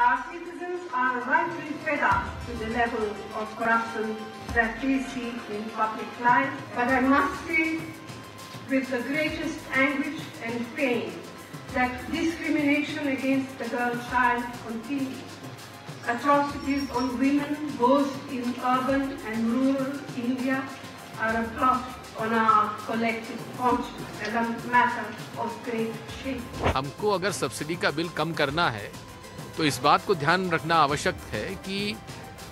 Our citizens are rightly fed up with the level of corruption that we see in public life, but I must say with the greatest anguish and pain that discrimination against the girl child continues. Atrocities on women, both in urban and rural India, are a blot on our collective conscience and a matter of great shame. हमको अगर subsidy का bill कम करना है तो इस बात को ध्यान रखना आवश्यक है कि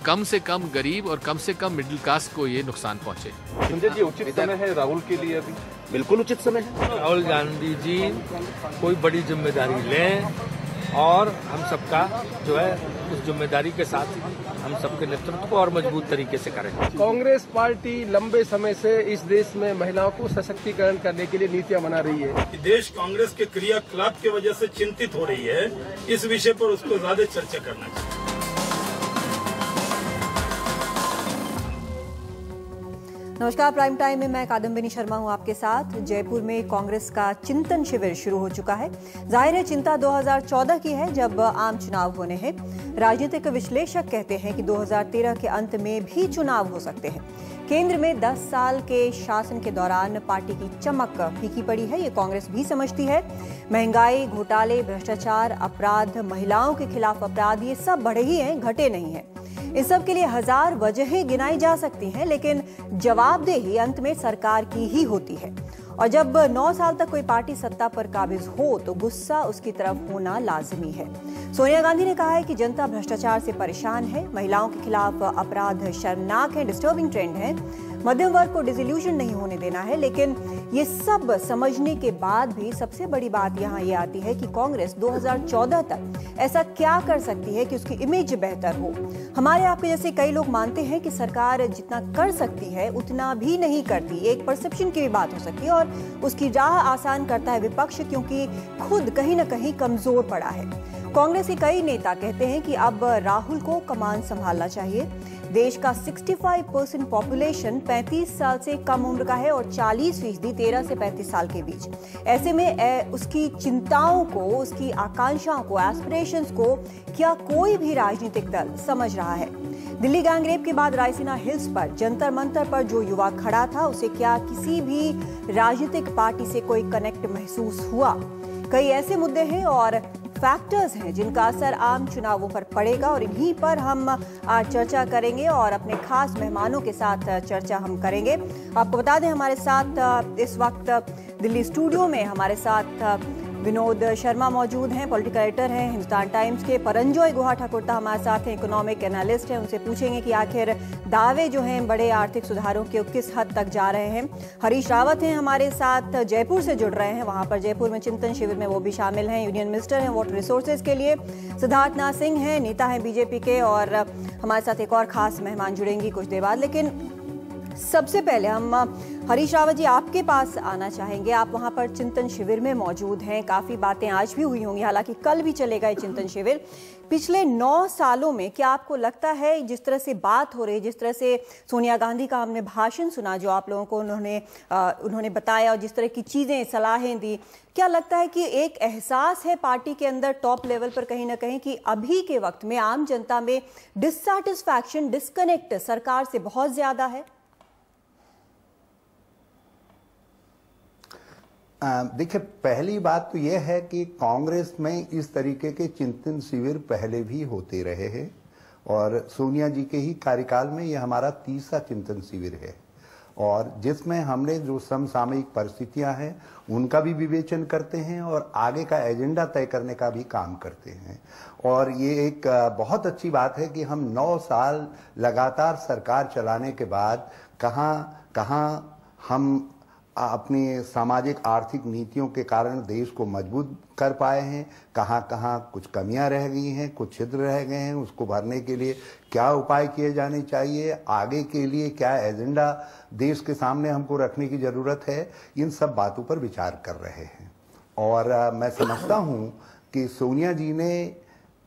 कम से कम गरीब और कम से कम मिडिल क्लास को ये नुकसान पहुंचे। संजय जी, उचित समय है राहुल के लिए अभी? बिल्कुल उचित समय है। राहुल गांधी जी कोई बड़ी जिम्मेदारी लें और हम सबका जो है उस जिम्मेदारी के साथ हम सबके नेतृत्व को और मजबूत तरीके से करें। कांग्रेस पार्टी लंबे समय से इस देश में महिलाओं को सशक्तिकरण करने के लिए नीतियां बना रही है। देश कांग्रेस के क्रियाकलाप की वजह से चिंतित हो रही है, इस विषय पर उसको ज्यादा चर्चा करना चाहिए। नमस्कार, प्राइम टाइम में मैं कादम्बिनी शर्मा हूं आपके साथ। जयपुर में कांग्रेस का चिंतन शिविर शुरू हो चुका है। जाहिर है चिंता 2014 की है जब आम चुनाव होने हैं। राजनीतिक विश्लेषक कहते हैं कि 2013 के अंत में भी चुनाव हो सकते हैं। केंद्र में 10 साल के शासन के दौरान पार्टी की चमक फीकी पड़ी है, ये कांग्रेस भी समझती है। महंगाई, घोटाले, भ्रष्टाचार, अपराध, महिलाओं के खिलाफ अपराध, ये सब बढ़े ही हैं, घटे नहीं हैं। इस सब के लिए हजार वजहें गिनाई जा सकती हैं, लेकिन जवाबदेही अंत में सरकार की ही होती है। और जब 9 साल तक कोई पार्टी सत्ता पर काबिज हो तो गुस्सा उसकी तरफ होना लाजमी है। सोनिया गांधी ने कहा है कि जनता भ्रष्टाचार से परेशान है, महिलाओं के खिलाफ अपराध शर्मनाक है, डिस्टर्बिंग ट्रेंड है, मध्यम वर्ग को डिसइल्यूजन नहीं होने देना है। लेकिन ये सब समझने के बाद भी सबसे बड़ी बात यहाँ ये आती है कि कांग्रेस 2014 तक ऐसा क्या कर सकती है कि उसकी इमेज बेहतर हो। हमारे आपके जैसे कई लोग मानते हैं कि सरकार जितना कर सकती है उतना भी नहीं करती। एक परसेप्शन की भी बात हो सकती है और उसकी राह आसान करता है विपक्ष, क्योंकि खुद कहीं न कहीं कमजोर पड़ा है। कांग्रेस के कई नेता कहते हैं कि अब राहुल को कमान संभालना चाहिए। देश का 65% पॉपुलेशन 35 साल से कम उम्र का है और 40% 13 से 35 साल के बीच। ऐसे में उसकी चिंताओं को, उसकी आकांक्षाओं को, एस्पिरेशंस को क्या कोई भी राजनीतिक दल समझ रहा है? दिल्ली गैंगरेप के बाद रायसीना हिल्स पर जंतर मंतर पर जो युवा खड़ा था, उसे क्या किसी भी राजनीतिक पार्टी से कोई कनेक्ट महसूस हुआ? कई ऐसे मुद्दे हैं और फैक्टर्स हैं जिनका असर आम चुनावों पर पड़ेगा और इन्हीं पर हम आज चर्चा करेंगे और अपने खास मेहमानों के साथ चर्चा हम करेंगे। आपको बता दें हमारे साथ इस वक्त दिल्ली स्टूडियो में हमारे साथ विनोद शर्मा मौजूद हैं, पॉलिटिकल एडिटर हैं हिंदुस्तान टाइम्स के। परंजॉय गुहा ठाकुर हमारे साथ हैं, इकोनॉमिक एनालिस्ट हैं। उनसे पूछेंगे कि आखिर दावे जो हैं बड़े आर्थिक सुधारों के किस हद तक जा रहे हैं। हरीश रावत हैं हमारे साथ, जयपुर से जुड़ रहे हैं, वहां पर जयपुर में चिंतन शिविर में वो भी शामिल हैं। यूनियन मिनिस्टर हैं वाटर रिसोर्सेज के लिए। सिद्धार्थ नाथ सिंह हैं, नेता हैं बीजेपी के, और हमारे साथ एक और खास मेहमान जुड़ेंगी कुछ देर बाद। लेकिन सबसे पहले हम हरीश रावत जी आपके पास आना चाहेंगे। आप वहां पर चिंतन शिविर में मौजूद हैं। काफी बातें आज भी हुई होंगी, हालांकि कल भी चलेगा ये चिंतन शिविर। पिछले 9 सालों में क्या आपको लगता है जिस तरह से बात हो रही, जिस तरह से सोनिया गांधी का हमने भाषण सुना जो आप लोगों को उन्होंने बताया और जिस तरह की चीजें, सलाहें दी, क्या लगता है कि एक एहसास है पार्टी के अंदर टॉप लेवल पर कहीं ना कहीं कि अभी के वक्त में आम जनता में डिससैटिस्फैक्शन, डिस्कनेक्ट सरकार से बहुत ज्यादा है? देखिए, पहली बात तो यह है कि कांग्रेस में इस तरीके के चिंतन शिविर पहले भी होते रहे हैं और सोनिया जी के ही कार्यकाल में यह हमारा 30वां चिंतन शिविर है, और जिसमें हमने जो समसामयिक परिस्थितियां हैं उनका भी विवेचन करते हैं और आगे का एजेंडा तय करने का भी काम करते हैं। और ये एक बहुत अच्छी बात है कि हम 9 साल लगातार सरकार चलाने के बाद कहां हम अपनी सामाजिक आर्थिक नीतियों के कारण देश को मजबूत कर पाए हैं, कहां कुछ कमियां रह गई हैं, कुछ छिद्र रह गए हैं, उसको भरने के लिए क्या उपाय किए जाने चाहिए, आगे के लिए क्या एजेंडा देश के सामने हमको रखने की जरूरत है, इन सब बातों पर विचार कर रहे हैं। और मैं समझता हूं कि सोनिया जी ने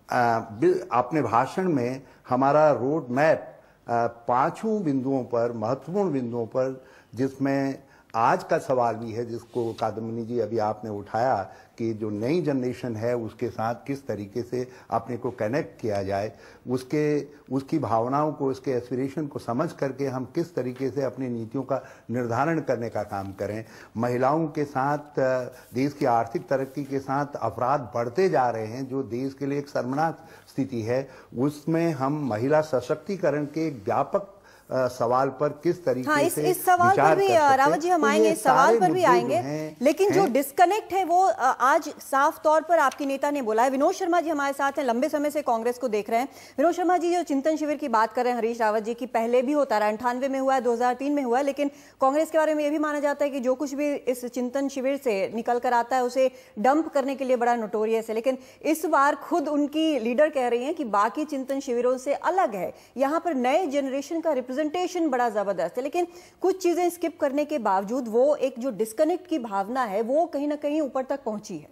अपने भाषण में हमारा रोड मैप 5 बिंदुओं पर, महत्वपूर्ण बिंदुओं पर, जिसमें आज का सवाल भी है जिसको कादम्बिनी जी अभी आपने उठाया कि जो नई जनरेशन है उसके साथ किस तरीके से अपने को कनेक्ट किया जाए, उसकी भावनाओं को, उसके एस्पिरेशन को समझ करके हम किस तरीके से अपनी नीतियों का निर्धारण करने का काम करें। महिलाओं के साथ देश की आर्थिक तरक्की के साथ अपराध बढ़ते जा रहे हैं जो देश के लिए एक शर्मनाक स्थिति है। उसमें हम महिला सशक्तिकरण के एक व्यापक सवाल पर किस तरीके से इस सवाल पर भी रावत जी हम आएंगे, इस सवाल पर भी आएंगे, लेकिन जो डिस्कनेक्ट है वो आज साफ तौर पर आपके नेता ने बोला है। विनोद शर्मा जी हमारे साथ हैं, लंबे समय से कांग्रेस को देख रहे हैं। विनोद शर्मा जी, जो चिंतन शिविर की बात कर रहे हैं हरीश रावत जी की, पहले भी होता रहा, 98 में हुआ है, 2003 में हुआ है, लेकिन कांग्रेस के बारे में यह भी माना जाता है कि जो कुछ भी इस चिंतन शिविर से निकल कर आता है उसे डंप करने के लिए बड़ा नोटोरियस है। लेकिन इस बार खुद उनकी लीडर कह रही है कि बाकी चिंतन शिविरों से अलग है, यहाँ पर नए जनरेशन का रिप्रेजेंटेशन बड़ा जबरदस्त है, लेकिन कुछ चीजें स्किप करने के बावजूद वो एक जो डिस्कनेक्ट की भावना है वो कहीं ना कहीं ऊपर तक पहुंची है।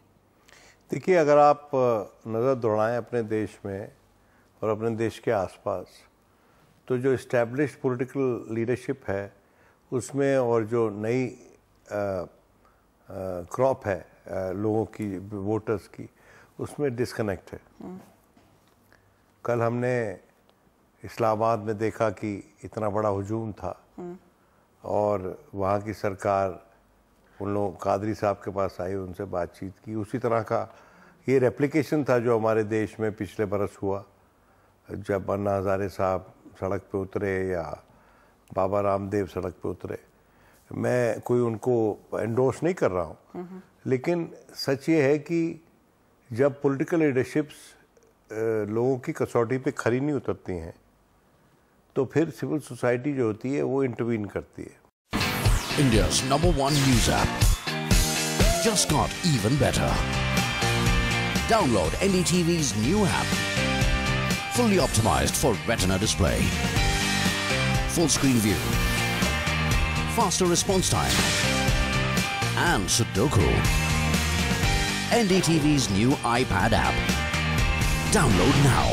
देखिए, अगर आप नज़र दौड़ाएं अपने देश में और अपने देश के आसपास, तो जो इस्टेब्लिश्ड पॉलिटिकल लीडरशिप है उसमें और जो नई क्रॉप है लोगों की, वोटर्स की, उसमें डिस्कनेक्ट है। कल हमने इस्लामाबाद में देखा कि इतना बड़ा हुजूम था और वहाँ की सरकार उन लोगों, कादरी साहब के पास आई, उनसे बातचीत की। उसी तरह का ये रेप्लिकेशन था जो हमारे देश में पिछले बरस हुआ जब अन्ना हज़ारे साहब सड़क पे उतरे या बाबा रामदेव सड़क पे उतरे। मैं कोई उनको एंडोर्स नहीं कर रहा हूँ, लेकिन सच ये है कि जब पॉलिटिकल लीडरशिप्स लोगों की कसौटी पे खरी नहीं उतरती हैं तो फिर सिविल सोसाइटी जो होती है वो इंटरवीन करती है। India's #1 news app just got even better. Download NDTV's new app, fully optimized for retina display, full screen view, faster response time, and Sudoku. NDTV's new iPad app. Download now.